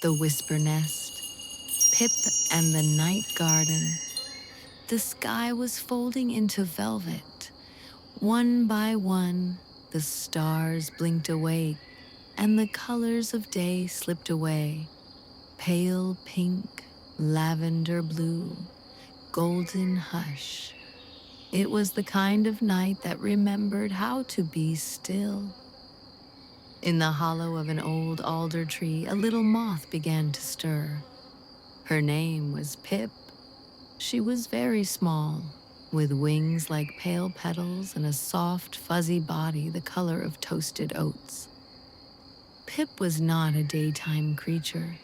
the whisper nest, Pip and the night garden. The sky was folding into velvet. One by one, the stars blinked awake, and the colors of day slipped away. Pale pink, lavender blue, golden hush. It was the kind of night that remembered how to be still. In the hollow of an old alder tree, a little moth began to stir. Her name was Pip. She was very small, with wings like pale petals and a soft, fuzzy body the color of toasted oats. Pip was not a daytime creature.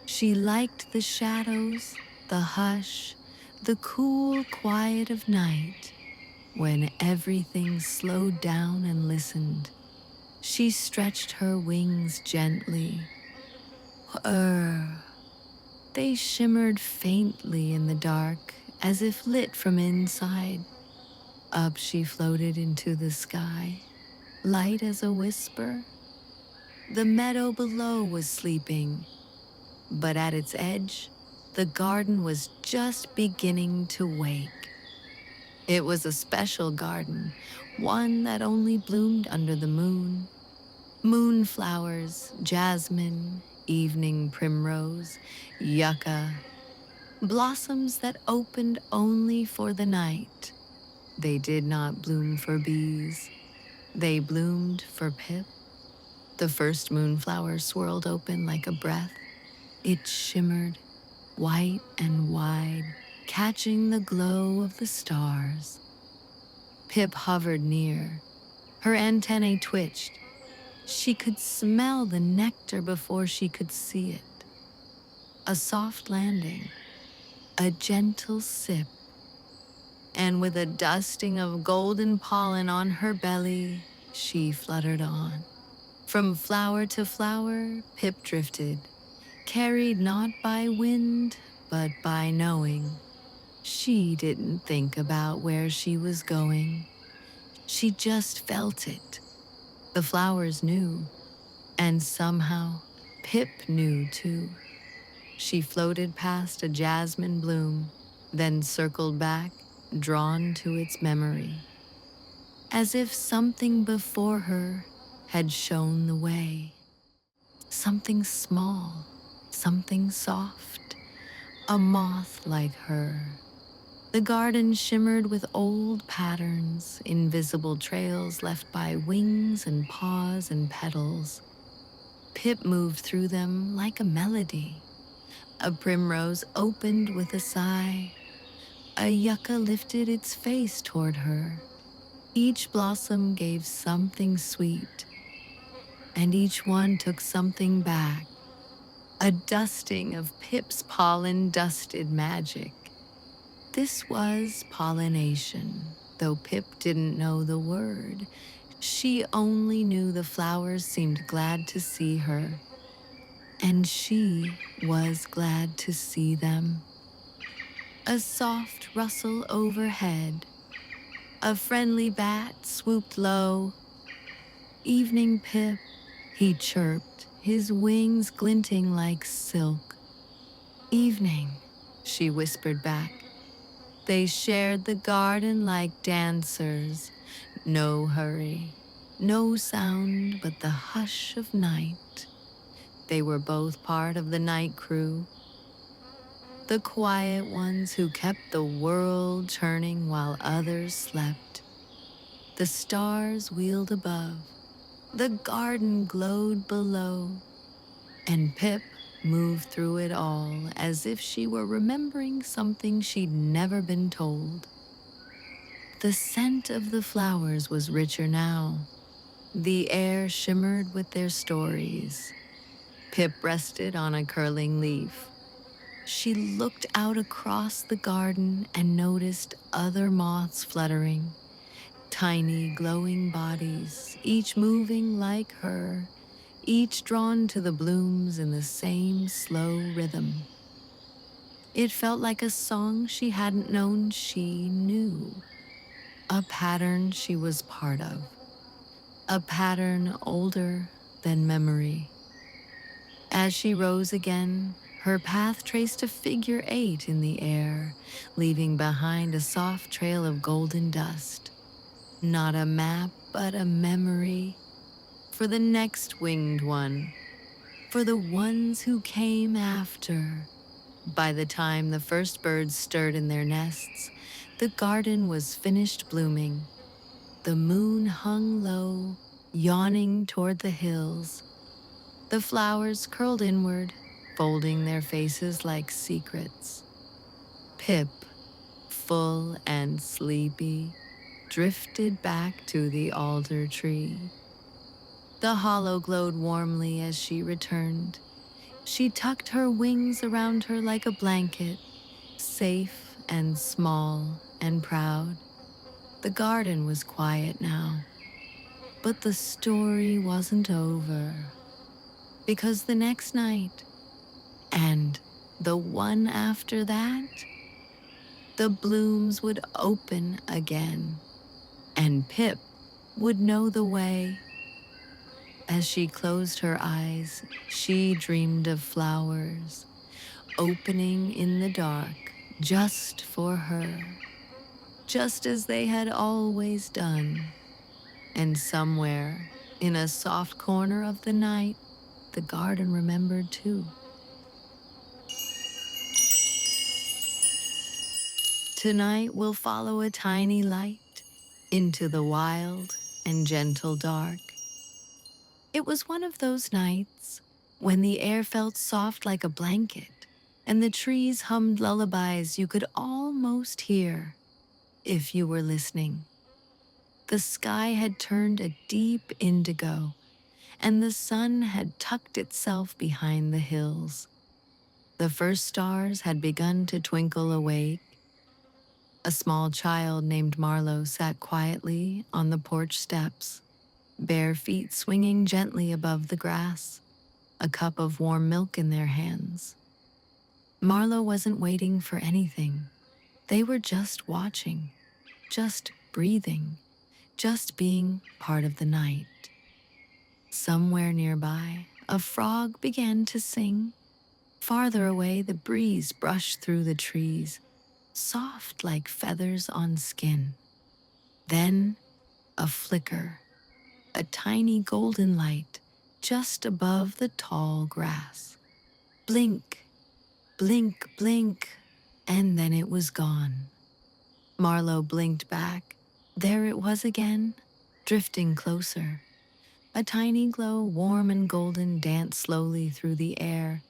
She liked the shadows, the hush, the cool quiet of night, when everything slowed down and listened. She stretched her wings gently. Whir. They shimmered faintly in the dark, as if lit from inside. Up she floated into the sky, light as a whisper. The meadow below was sleeping, but at its edge, the garden was just beginning to wake. It was a special garden, one that only bloomed under the moon. Moonflowers, jasmine, evening primrose, yucca, blossoms that opened only for the night. They did not bloom for bees. They bloomed for Pip. The first moonflower swirled open like a breath. It shimmered, white and wide, catching the glow of the stars. Pip hovered near. Her antennae twitched. She could smell the nectar before she could see it. A soft landing, a gentle sip, and with a dusting of golden pollen on her belly, she fluttered on. From flower to flower, Pip drifted, carried not by wind, but by knowing. She didn't think about where she was going. She just felt it. The flowers knew, and somehow Pip knew too. She floated past a jasmine bloom, then circled back, drawn to its memory, as if something before her had shown the way. Something small, something soft, a moth like her. The garden shimmered with old patterns, invisible trails left by wings and paws and petals. Pip moved through them like a melody. A primrose opened with a sigh. A yucca lifted its face toward her. Each blossom gave something sweet, and each one took something back. A dusting of Pip's pollen-dusted magic. This was pollination, though Pip didn't know the word. She only knew the flowers seemed glad to see her, and she was glad to see them. A soft rustle overhead. A friendly bat swooped low. Evening, Pip, he chirped, his wings glinting like silk. Evening, she whispered back. They shared the garden like dancers. No hurry, no sound but the hush of night. They were both part of the night crew, the quiet ones who kept the world turning while others slept. The stars wheeled above, the garden glowed below, and Pip moved through it all as if she were remembering something she'd never been told. The scent of the flowers was richer now. The air shimmered with their stories. Pip rested on a curling leaf. She looked out across the garden and noticed other moths fluttering, tiny glowing bodies, each moving like her, each drawn to the blooms in the same slow rhythm. It felt like a song she hadn't known she knew, a pattern she was part of, a pattern older than memory. As she rose again, her path traced a figure 8 in the air, leaving behind a soft trail of golden dust. Not a map, but a memory for the next winged one, for the ones who came after. By the time the first birds stirred in their nests, the garden was finished blooming. The moon hung low, yawning toward the hills. The flowers curled inward, folding their faces like secrets. Pip, full and sleepy, drifted back to the alder tree. The hollow glowed warmly as she returned. She tucked her wings around her like a blanket, safe and small and proud. The garden was quiet now, but the story wasn't over. Because the next night, and the one after that, the blooms would open again, and Pip would know the way. As she closed her eyes, she dreamed of flowers opening in the dark just for her, just as they had always done. And somewhere, in a soft corner of the night, the garden remembered too. Tonight we'll follow a tiny light into the wild and gentle dark. It was one of those nights when the air felt soft like a blanket and the trees hummed lullabies you could almost hear if you were listening. The sky had turned a deep indigo and the sun had tucked itself behind the hills. The first stars had begun to twinkle awake. A small child named Marlowe sat quietly on the porch steps, bare feet swinging gently above the grass, a cup of warm milk in their hands. Marlowe wasn't waiting for anything. They were just watching, just breathing, just being part of the night. Somewhere nearby, a frog began to sing. Farther away, the breeze brushed through the trees, soft like feathers on skin. Then, a flicker, a tiny golden light just above the tall grass. Blink, blink, blink, and then it was gone. Marlowe blinked back. There it was again, drifting closer. A tiny glow, warm and golden, danced slowly through the air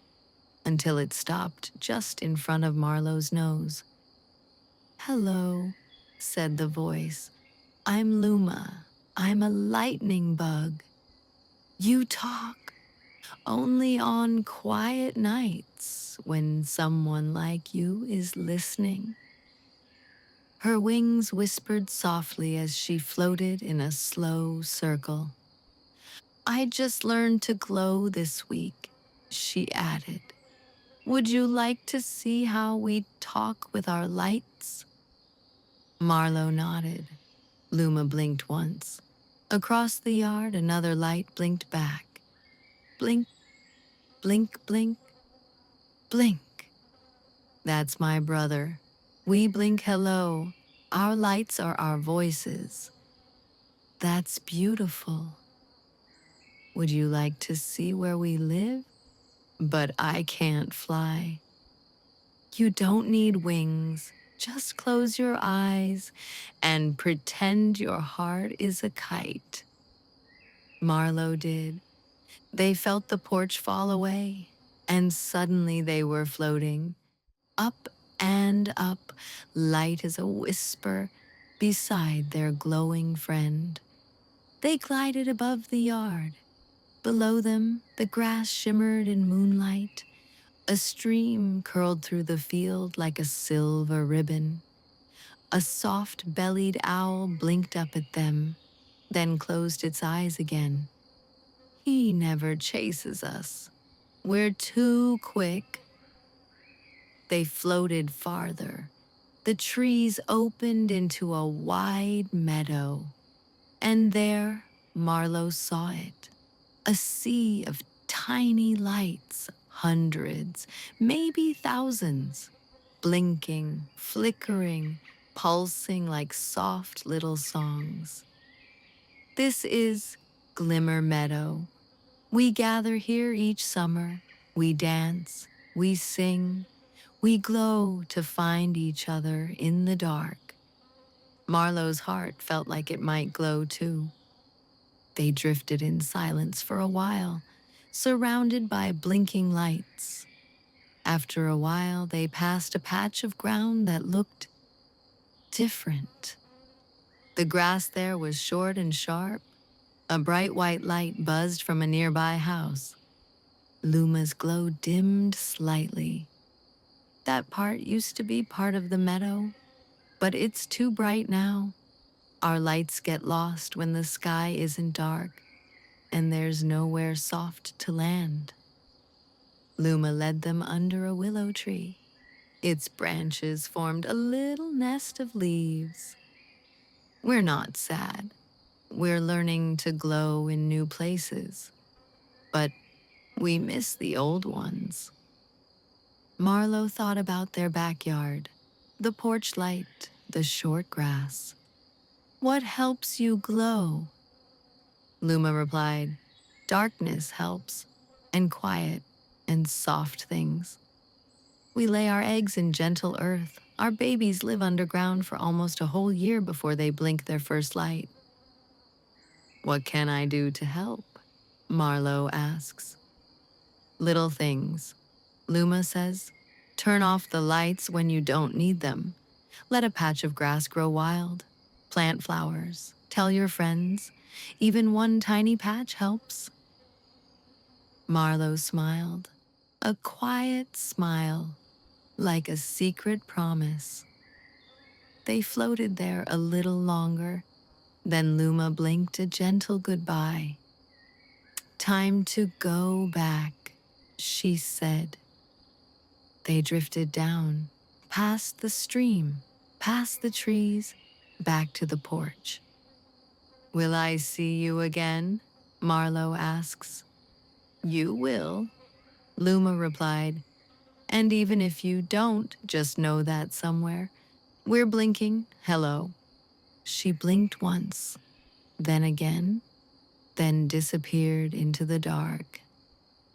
until it stopped just in front of Marlowe's nose. "Hello," said the voice. "I'm Luma. I'm a lightning bug. You talk only on quiet nights when someone like you is listening." Her wings whispered softly as she floated in a slow circle. "I just learned to glow this week," she added. "Would you like to see how we talk with our lights?" Marlowe nodded. Luma blinked once. Across the yard, another light blinked back. Blink, blink, blink, blink. "That's my brother. We blink hello. Our lights are our voices." "That's beautiful. Would you like to see where we live? But I can't fly." "You don't need wings. Just close your eyes and pretend your heart is a kite." Marlowe did. They felt the porch fall away, and suddenly they were floating, up and up, light as a whisper, beside their glowing friend. They glided above the yard. Below them, the grass shimmered in moonlight. A stream curled through the field like a silver ribbon. A soft-bellied owl blinked up at them, then closed its eyes again. "He never chases us. We're too quick." They floated farther. The trees opened into a wide meadow. And there, Marlowe saw it. A sea of tiny lights, hundreds, maybe thousands, blinking, flickering, pulsing like soft little songs. This is Glimmer Meadow. We gather here each summer. We dance, we sing, we glow to find each other in the dark. Marlowe's heart felt like it might glow too. They drifted in silence for a while, surrounded by blinking lights. After a while, they passed a patch of ground that looked different. The grass there was short and sharp. A bright white light buzzed from a nearby house. Luma's glow dimmed slightly. That part used to be part of the meadow, but it's too bright now. Our lights get lost when the sky isn't dark, and there's nowhere soft to land. Luma led them under a willow tree. Its branches formed a little nest of leaves. We're not sad. We're learning to glow in new places, but we miss the old ones. Marlowe thought about their backyard, the porch light, the short grass. What helps you glow? Luma replied, darkness helps, and quiet, and soft things. We lay our eggs in gentle earth. Our babies live underground for almost a whole year before they blink their first light. What can I do to help? Marlowe asks. Little things. Luma says, turn off the lights when you don't need them. Let a patch of grass grow wild. Plant flowers. Tell your friends. Even one tiny patch helps. Marlowe smiled. A quiet smile, like a secret promise. They floated there a little longer. Then Luma blinked a gentle goodbye. Time to go back, she said. They drifted down, past the stream, past the trees, back to the porch. Will I see you again? Marlowe asks. You will, Luma replied. And even if you don't, just know that somewhere. We're blinking, hello. She blinked once, then again, then disappeared into the dark.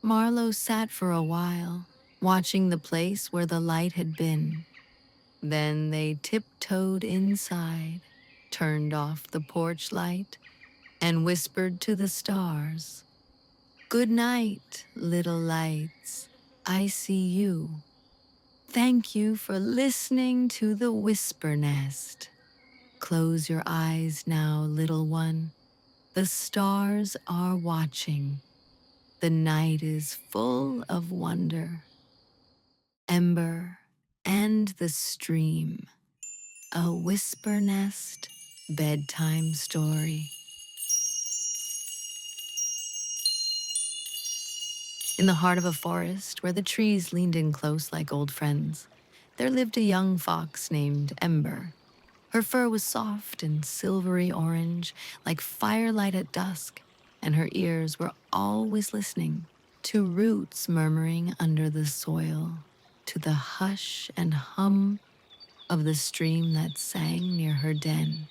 Marlowe sat for a while, watching the place where the light had been. Then they tiptoed inside, turned off the porch light, and whispered to the stars. Good night, little lights. I see you. Thank you for listening to the Whisper Nest. Close your eyes now, little one. The stars are watching. The night is full of wonder. Ember and the stream. A Whisper Nest bedtime story. In the heart of a forest where the trees leaned in close like old friends, there lived a young fox named Ember. Her fur was soft and silvery orange, like firelight at dusk, and her ears were always listening to roots murmuring under the soil, to the hush and hum of the stream that sang near her den.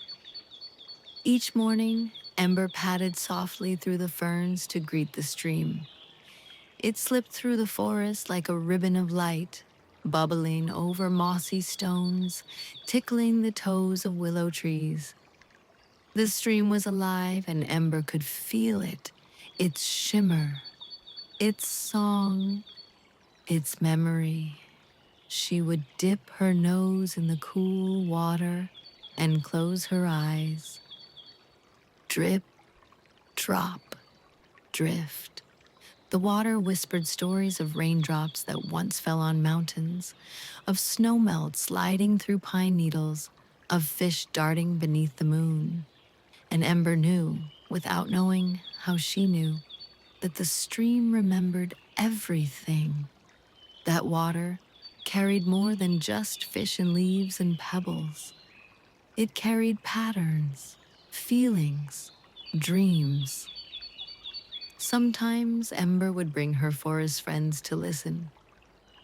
Each morning, Ember padded softly through the ferns to greet the stream. It slipped through the forest like a ribbon of light, bubbling over mossy stones, tickling the toes of willow trees. The stream was alive and Ember could feel it, its shimmer, its song, its memory. She would dip her nose in the cool water and close her eyes. Drip, drop, drift. The water whispered stories of raindrops that once fell on mountains, of snowmelt sliding through pine needles, of fish darting beneath the moon. And Ember knew, without knowing how she knew, that the stream remembered everything. That water carried more than just fish and leaves and pebbles. It carried patterns, feelings, dreams. Sometimes Ember would bring her forest friends to listen.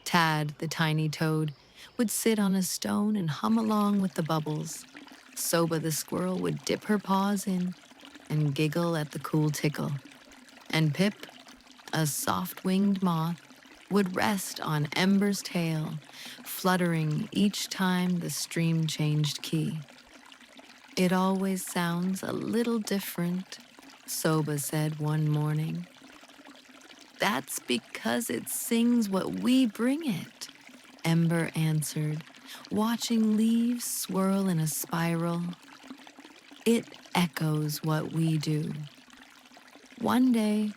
Tad, the tiny toad, would sit on a stone and hum along with the bubbles. Soba the squirrel would dip her paws in and giggle at the cool tickle. And Pip, a soft-winged moth, would rest on Ember's tail, fluttering each time the stream changed key. It always sounds a little different, Soba said one morning. That's because it sings what we bring it, Ember answered, watching leaves swirl in a spiral. It echoes what we do. One day,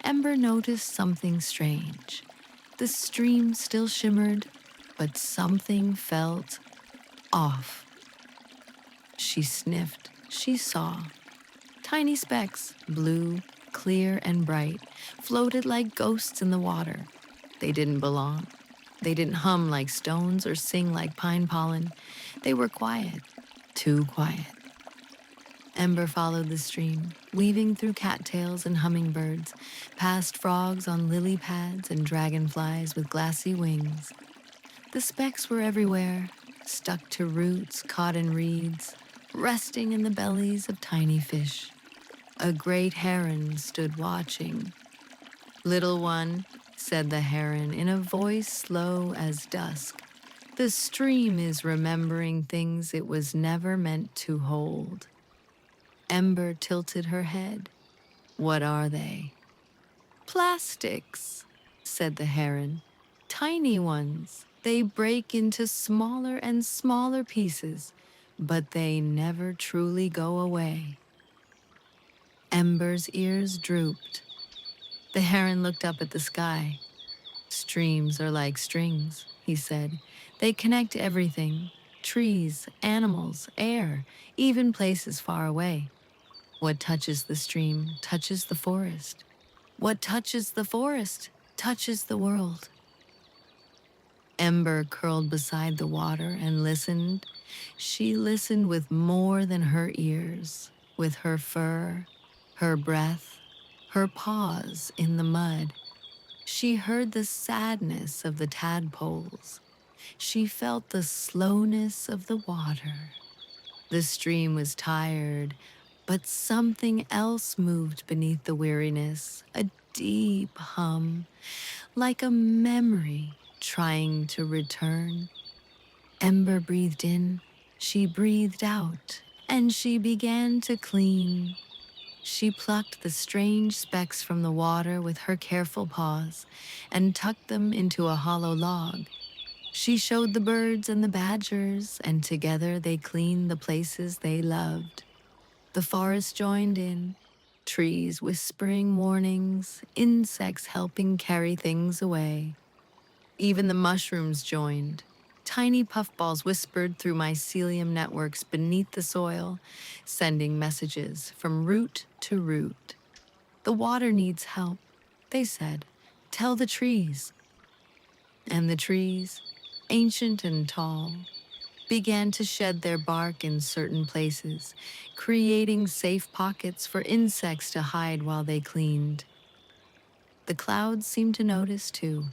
Ember noticed something strange. The stream still shimmered, but something felt off. She sniffed. She saw. Tiny specks, blue, clear, and bright, floated like ghosts in the water. They didn't belong. They didn't hum like stones or sing like pine pollen. They were quiet, too quiet. Ember followed the stream, weaving through cattails and hummingbirds, past frogs on lily pads and dragonflies with glassy wings. The specks were everywhere, stuck to roots, caught in reeds, resting in the bellies of tiny fish. A great heron stood watching. "Little one," said the heron in a voice slow as dusk, "the stream is remembering things it was never meant to hold." Ember tilted her head. "What are they?" "Plastics," said the heron. "Tiny ones. They break into smaller and smaller pieces, but they never truly go away." Ember's ears drooped. The heron looked up at the sky. "Streams are like strings," he said. "They connect everything: trees, animals, air, even places far away. What touches the stream touches the forest. What touches the forest touches the world." Ember curled beside the water and listened. She listened with more than her ears, with her fur, her breath, her paws in the mud. She heard the sadness of the tadpoles. She felt the slowness of the water. The stream was tired, but something else moved beneath the weariness, a deep hum, like a memory trying to return. Ember breathed in, she breathed out, and she began to clean. She plucked the strange specks from the water with her careful paws and tucked them into a hollow log. She showed the birds and the badgers, and together they cleaned the places they loved. The forest joined in, trees whispering warnings, insects helping carry things away. Even the mushrooms joined. Tiny puffballs whispered through mycelium networks beneath the soil, sending messages from root to root. "The water needs help," they said. "Tell the trees." And the trees, ancient and tall, began to shed their bark in certain places, creating safe pockets for insects to hide while they cleaned. The clouds seemed to notice too.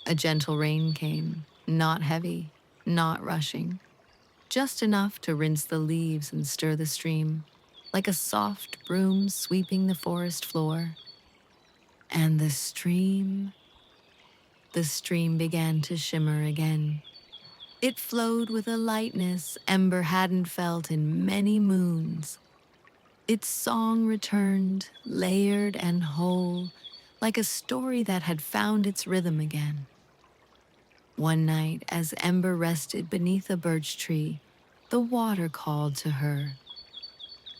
A gentle rain came, not heavy, not rushing, just enough to rinse the leaves and stir the stream, like a soft broom sweeping the forest floor. And the stream began to shimmer again. It flowed with a lightness Ember hadn't felt in many moons. Its song returned, layered and whole, like a story that had found its rhythm again. One night, as Ember rested beneath a birch tree, the water called to her.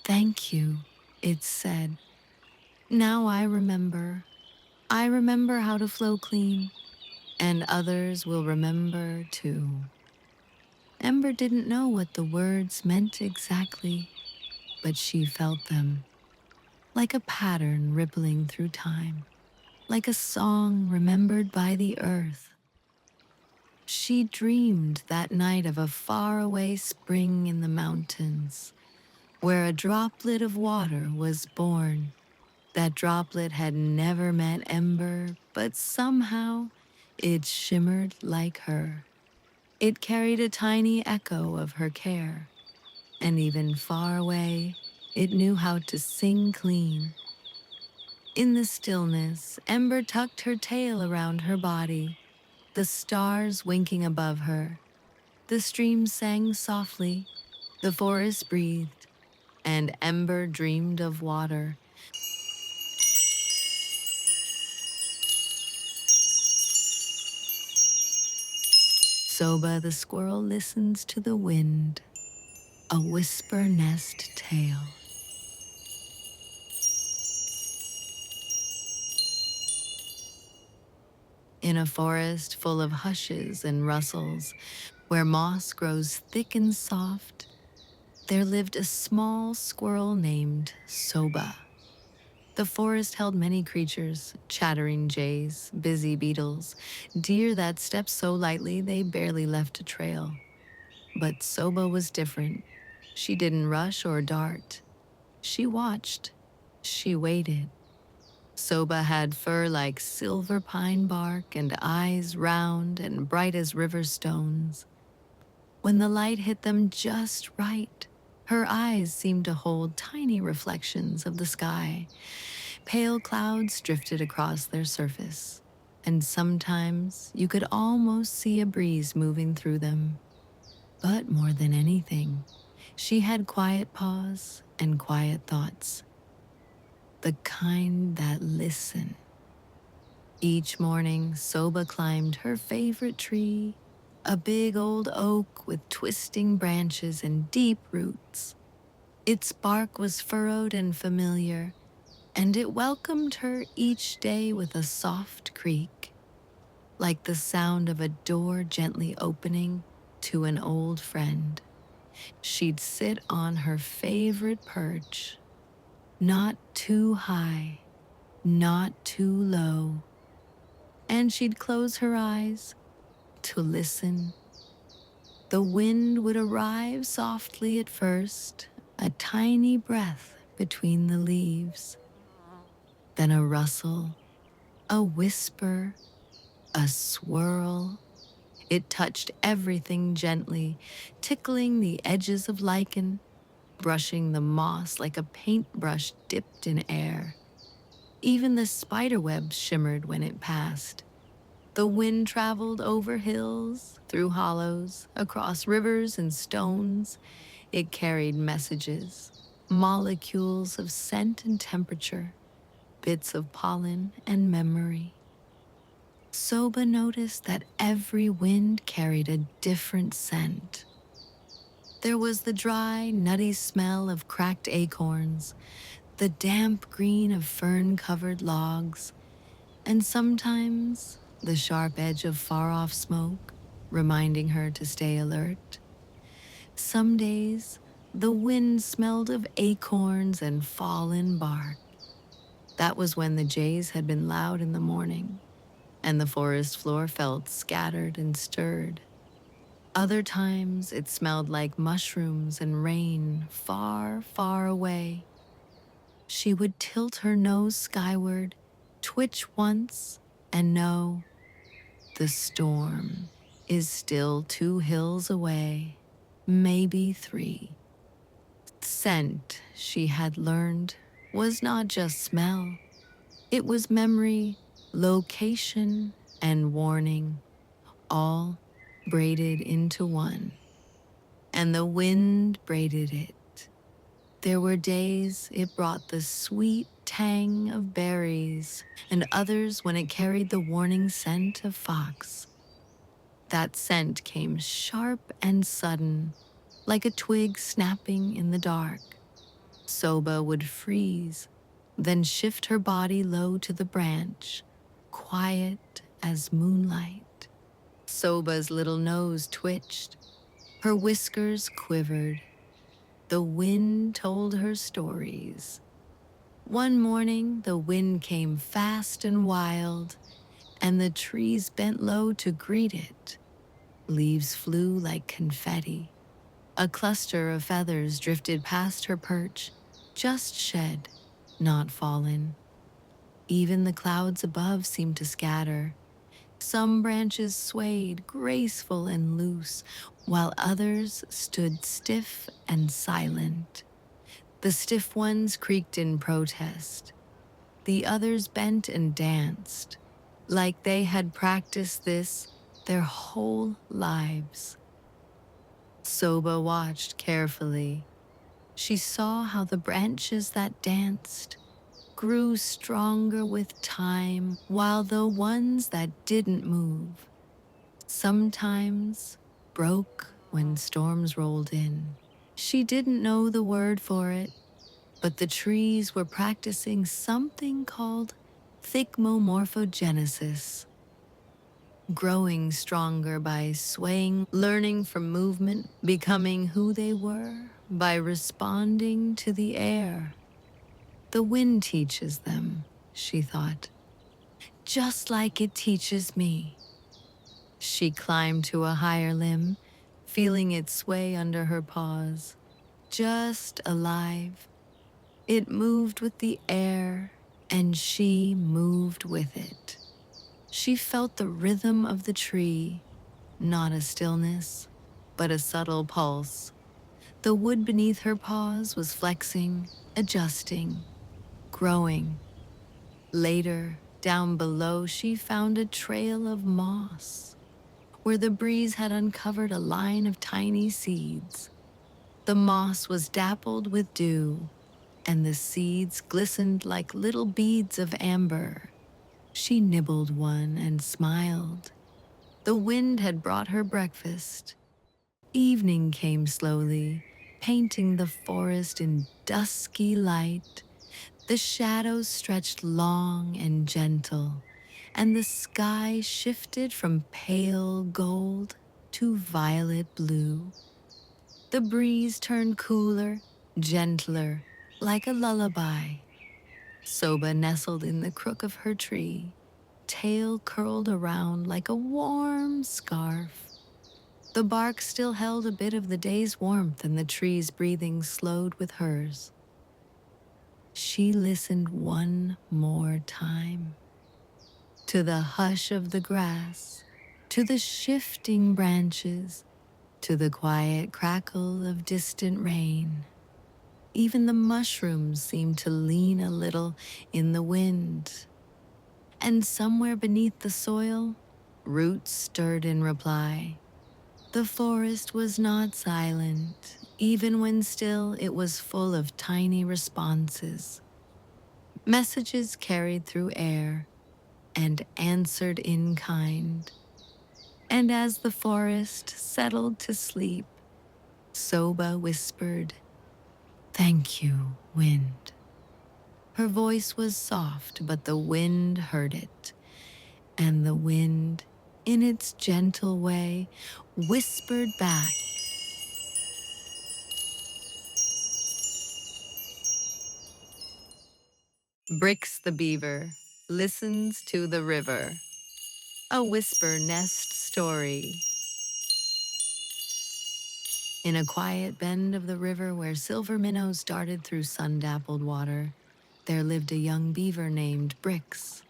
"Thank you," it said. "Now I remember. I remember how to flow clean, and others will remember too." Ember didn't know what the words meant exactly, but she felt them, like a pattern rippling through time, like a song remembered by the earth. She dreamed that night of a faraway spring in the mountains, where a droplet of water was born. That droplet had never met Ember, but somehow it shimmered like her. It carried a tiny echo of her care, and even far away, it knew how to sing clean. In the stillness, Ember tucked her tail around her body, the stars winking above her. The stream sang softly, the forest breathed, and Ember dreamed of water. Soba the squirrel listens to the wind, a whisper nest tale. In a forest full of hushes and rustles, where moss grows thick and soft, there lived a small squirrel named Soba. The forest held many creatures, chattering jays, busy beetles, deer that stepped so lightly they barely left a trail. But Soba was different. She didn't rush or dart. She watched. She waited. Soba had fur like silver pine bark and eyes round and bright as river stones. When the light hit them just right, her eyes seemed to hold tiny reflections of the sky. Pale clouds drifted across their surface, and sometimes you could almost see a breeze moving through them. But more than anything, she had quiet paws and quiet thoughts, the kind that listen. Each morning, Soba climbed her favorite tree, a big old oak with twisting branches and deep roots. Its bark was furrowed and familiar, and it welcomed her each day with a soft creak, like the sound of a door gently opening to an old friend. She'd sit on her favorite perch, not too high, not too low, and she'd close her eyes to listen. The wind would arrive softly at first, a tiny breath between the leaves, then a rustle, a whisper, a swirl. It touched everything gently, tickling the edges of lichen, brushing the moss like a paintbrush dipped in air. Even the spiderwebs shimmered when it passed. The wind traveled over hills, through hollows, across rivers and stones. It carried messages, molecules of scent and temperature, bits of pollen and memory. Soba noticed that every wind carried a different scent. There was the dry, nutty smell of cracked acorns, the damp green of fern-covered logs, and sometimes the sharp edge of far-off smoke, reminding her to stay alert. Some days, the wind smelled of acorns and fallen bark. That was when the jays had been loud in the morning, and the forest floor felt scattered and stirred. Other times, it smelled like mushrooms and rain far, far away. She would tilt her nose skyward, twitch once, and know the storm is still 2 hills away, maybe 3. Scent, she had learned, was not just smell. It was memory, location, and warning, all braided into one. And the wind braided it. There were days it brought the sweet tang of berries, and others when it carried the warning scent of fox. That scent came sharp and sudden, like a twig snapping in the dark. Soba would freeze, then shift her body low to the branch, quiet as moonlight. Soba's little nose twitched. Her whiskers quivered. The wind told her stories. One morning, the wind came fast and wild, and the trees bent low to greet it. Leaves flew like confetti. A cluster of feathers drifted past her perch, just shed, not fallen. Even the clouds above seemed to scatter. Some branches swayed, graceful and loose, while others stood stiff and silent. The stiff ones creaked in protest. The others bent and danced, like they had practiced this their whole lives. Soba watched carefully. She saw how the branches that danced grew stronger with time, while the ones that didn't move sometimes broke when storms rolled in. She didn't know the word for it, but the trees were practicing something called thicmomorphogenesis, growing stronger by swaying, learning from movement, becoming who they were by responding to the air. The wind teaches them, she thought, just like it teaches me. She climbed to a higher limb, feeling it sway under her paws. Just alive. It moved with the air, and she moved with it. She felt the rhythm of the tree, not a stillness, but a subtle pulse. The wood beneath her paws was flexing, adjusting, growing. Later, down below, she found a trail of moss, where the breeze had uncovered a line of tiny seeds. The moss was dappled with dew, and the seeds glistened like little beads of amber. She nibbled one and smiled. The wind had brought her breakfast. Evening came slowly, painting the forest in dusky light. The shadows stretched long and gentle, and the sky shifted from pale gold to violet blue. The breeze turned cooler, gentler, like a lullaby. Soba nestled in the crook of her tree, tail curled around like a warm scarf. The bark still held a bit of the day's warmth, and the tree's breathing slowed with hers. She listened one more time to the hush of the grass, to the shifting branches, to the quiet crackle of distant rain. Even the mushrooms seemed to lean a little in the wind. And somewhere beneath the soil, roots stirred in reply. The forest was not silent. Even when still, it was full of tiny responses. Messages carried through air and answered in kind. And as the forest settled to sleep, Soba whispered, "Thank you, wind." Her voice was soft, but the wind heard it. And the wind, in its gentle way, whispered back, "Brix the Beaver listens to the river." A whisper nest story. In a quiet bend of the river where silver minnows darted through sun-dappled water, there lived a young beaver named Brix.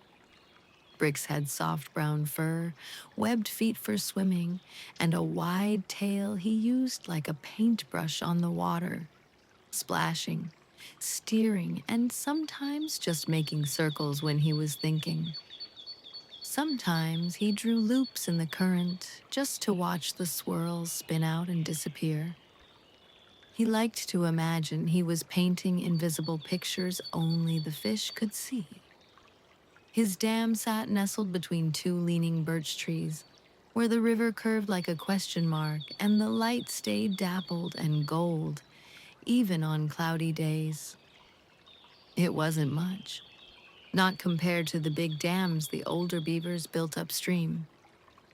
Brix had soft brown fur, webbed feet for swimming, and a wide tail he used like a paintbrush on the water, splashing, steering, and sometimes just making circles when he was thinking. Sometimes he drew loops in the current just to watch the swirls spin out and disappear. He liked to imagine he was painting invisible pictures only the fish could see. His dam sat nestled between two leaning birch trees, where the river curved like a question mark and the light stayed dappled and gold, even on cloudy days. It wasn't much, not compared to the big dams the older beavers built upstream,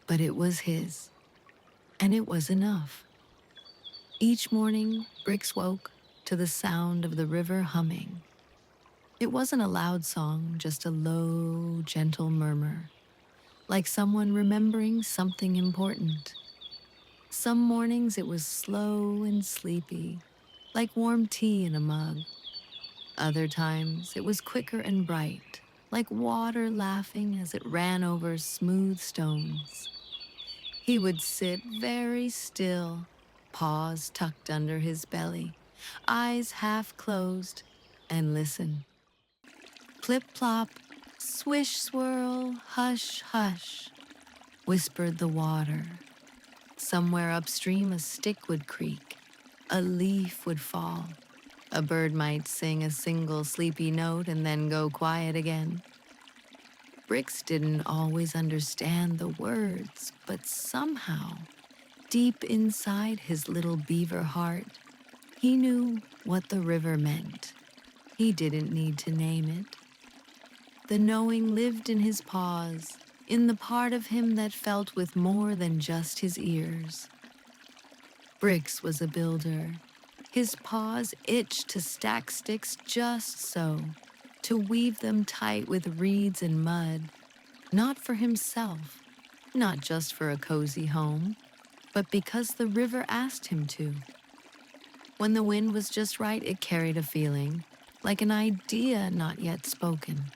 but it was his, and it was enough. Each morning, Brix woke to the sound of the river humming. It wasn't a loud song, just a low, gentle murmur, like someone remembering something important. Some mornings it was slow and sleepy, like warm tea in a mug. Other times it was quicker and bright, like water laughing as it ran over smooth stones. He would sit very still, paws tucked under his belly, eyes half closed, and listen. Plip plop, swish swirl, hush hush, whispered the water. Somewhere upstream a stick would creak, a leaf would fall. A bird might sing a single sleepy note and then go quiet again. Brix didn't always understand the words, but somehow, deep inside his little beaver heart, he knew what the river meant. He didn't need to name it. The knowing lived in his paws, in the part of him that felt with more than just his ears. Brix was a builder. His paws itched to stack sticks just so, to weave them tight with reeds and mud, not for himself, not just for a cozy home, but because the river asked him to. When the wind was just right, it carried a feeling, like an idea not yet spoken.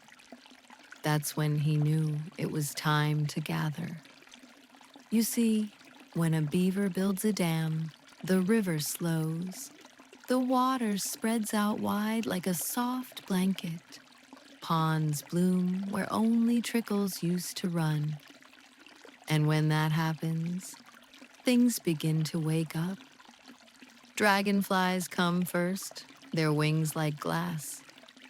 That's when he knew it was time to gather. You see, when a beaver builds a dam, the river slows. The water spreads out wide like a soft blanket. Ponds bloom where only trickles used to run. And when that happens, things begin to wake up. Dragonflies come first, their wings like glass.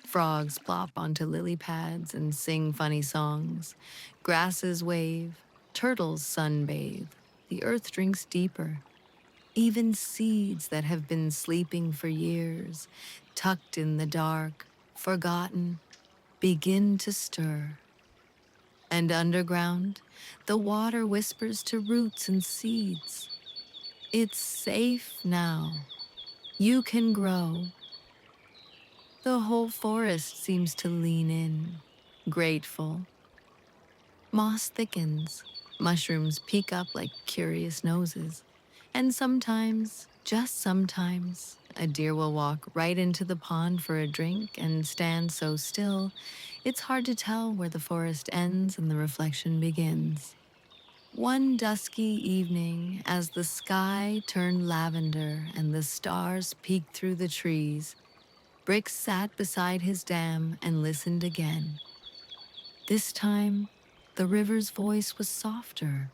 Frogs plop onto lily pads and sing funny songs. Grasses wave, turtles sunbathe. The earth drinks deeper. Even seeds that have been sleeping for years, tucked in the dark, forgotten, begin to stir. And underground, the water whispers to roots and seeds. It's safe now. You can grow. The whole forest seems to lean in, grateful. Moss thickens, mushrooms peek up like curious noses, and sometimes, just sometimes, a deer will walk right into the pond for a drink and stand so still, it's hard to tell where the forest ends and the reflection begins. One dusky evening, as the sky turned lavender and the stars peeked through the trees, Brix sat beside his dam and listened again. This time, the river's voice was softer,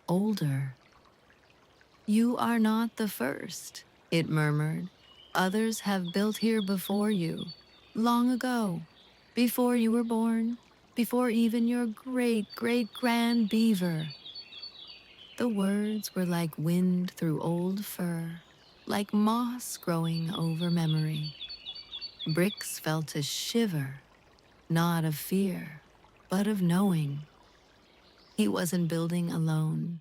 older. "You are not the first," it murmured. "Others have built here before you, long ago, before you were born, before even your great-great-grand beaver." The words were like wind through old fur, like moss growing over memory. Brix felt a shiver, not of fear, but of knowing. He wasn't building alone.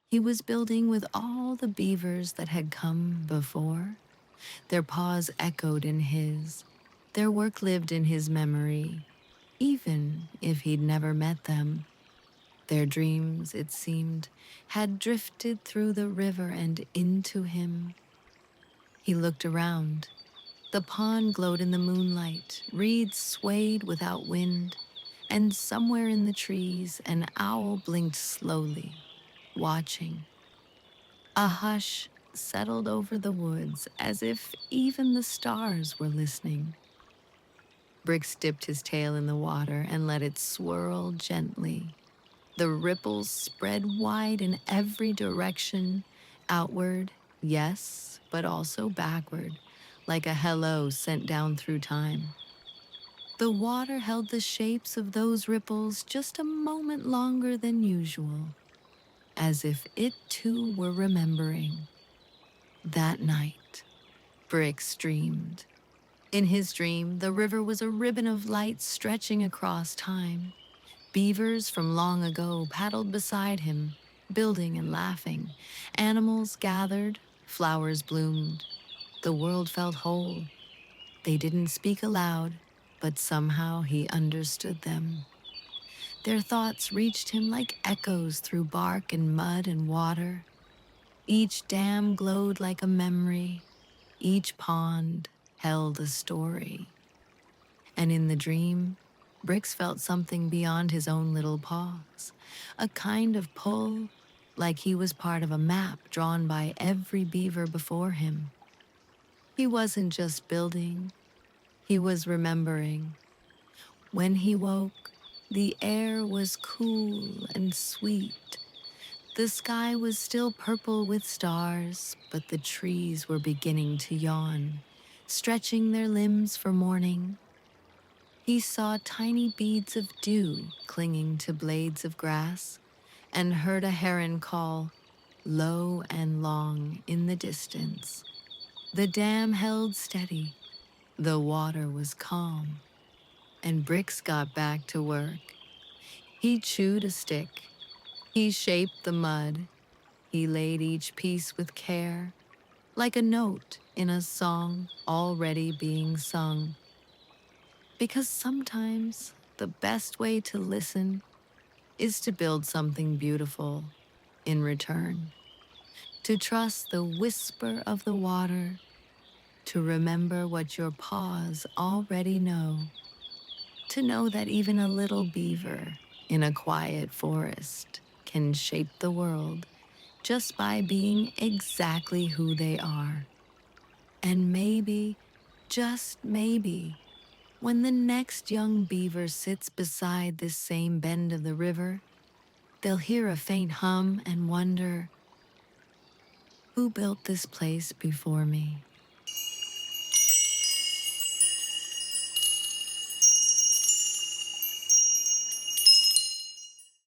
He was building with all the beavers that had come before. Their paws echoed in his. Their work lived in his memory, even if he'd never met them. Their dreams, it seemed, had drifted through the river and into him. He looked around. The pond glowed in the moonlight, reeds swayed without wind, and somewhere in the trees an owl blinked slowly, watching. A hush settled over the woods as if even the stars were listening. Brix dipped his tail in the water and let it swirl gently. The ripples spread wide in every direction, outward, yes, but also backward, like a hello sent down through time. The water held the shapes of those ripples just a moment longer than usual, as if it too were remembering. That night, Brix dreamed. In his dream, the river was a ribbon of light stretching across time. Beavers from long ago paddled beside him, building and laughing. Animals gathered, flowers bloomed. The world felt whole. They didn't speak aloud, but somehow he understood them. Their thoughts reached him like echoes through bark and mud and water. Each dam glowed like a memory. Each pond held a story. And in the dream, Brix felt something beyond his own little paws, a kind of pull, like he was part of a map drawn by every beaver before him. He wasn't just building, he was remembering. When he woke, the air was cool and sweet. The sky was still purple with stars, but the trees were beginning to yawn, stretching their limbs for morning. He saw tiny beads of dew clinging to blades of grass and heard a heron call, low and long, in the distance. The dam held steady, the water was calm, and Brix got back to work. He chewed a stick, he shaped the mud, he laid each piece with care, like a note in a song already being sung. Because sometimes the best way to listen is to build something beautiful in return, to trust the whisper of the water, to remember what your paws already know, to know that even a little beaver in a quiet forest can shape the world just by being exactly who they are. And maybe, just maybe, when the next young beaver sits beside this same bend of the river, they'll hear a faint hum and wonder, who built this place before me?